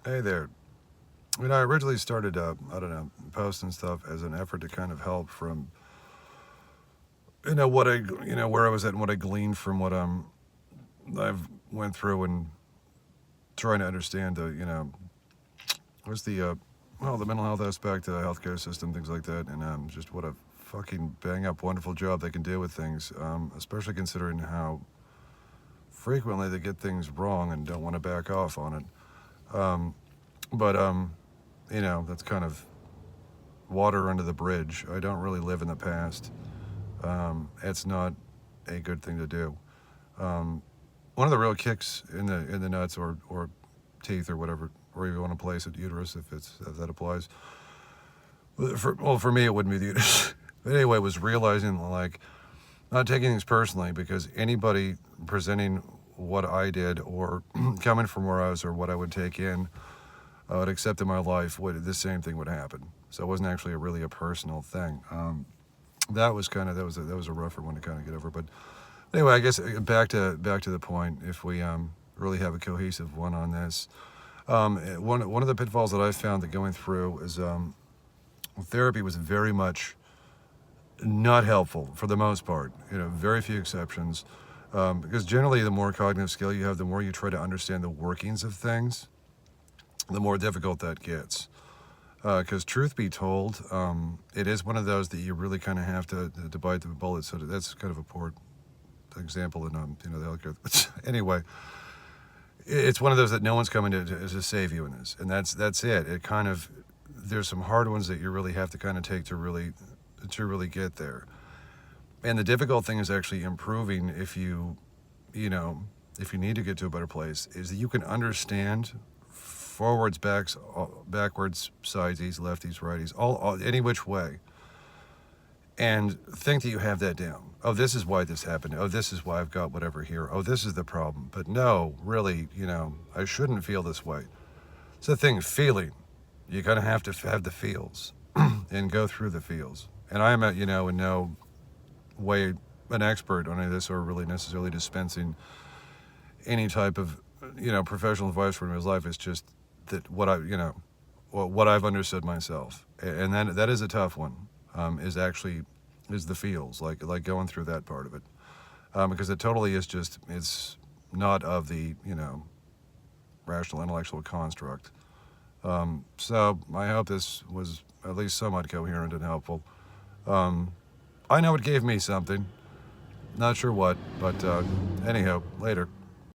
Hey there. I originally started, I don't know, posting stuff as an effort to kind of help from, what where I was at and what I gleaned from what I've went through and trying to understand what's the mental health aspect, the healthcare system, things like that, and just what a fucking bang up wonderful job they can do with things, especially considering how frequently they get things wrong and don't want to back off on it. But that's kind of water under the bridge. I don't really live in the past. It's not a good thing to do. Um, One of the real kicks in the nuts or teeth or whatever, or you want to place it, uterus if that applies. For me it wouldn't be the uterus. But anyway, was realizing like not taking things personally because anybody presenting what I did or coming from where I was or what I would take in, would accept in my life, the same thing would happen. So it wasn't actually really a personal thing. That was that was a rougher one to kind of get over. But anyway, I guess back to the point. If we really have a cohesive one on this, one of the pitfalls that I found that going through is therapy was very much not helpful for the most part. Very few exceptions. Because generally, the more cognitive skill you have, the more you try to understand the workings of things, the more difficult that gets. Because truth be told, it is one of those that you really kind of have to bite the bullet. So that's kind of a poor example in the healthcare. Anyway, it's one of those that no one's coming to save you in this, and that's it. It kind of there's some hard ones that you really have to kind of take to really get there. And the difficult thing is actually improving you know if you need to get to a better place is that you can understand forwards, backs, backwards, sidesies, lefties, righties, all any which way, and think that you have that down. Oh, this is why this happened. Oh, this is why I've got whatever here. Oh, this is the problem. But no, really, I shouldn't feel this way. It's the thing, feeling. You kind of have to have the feels and go through the feels. And I am, in no way an expert on any of this or really necessarily dispensing any type of, professional advice for his life. It's just that what I've understood myself, and then that is a tough one. Is the feels like going through that part of it, because it totally is just it's not of the rational intellectual construct. So I hope this was at least somewhat coherent and helpful. I know it gave me something. Not sure what, but anyhow, later.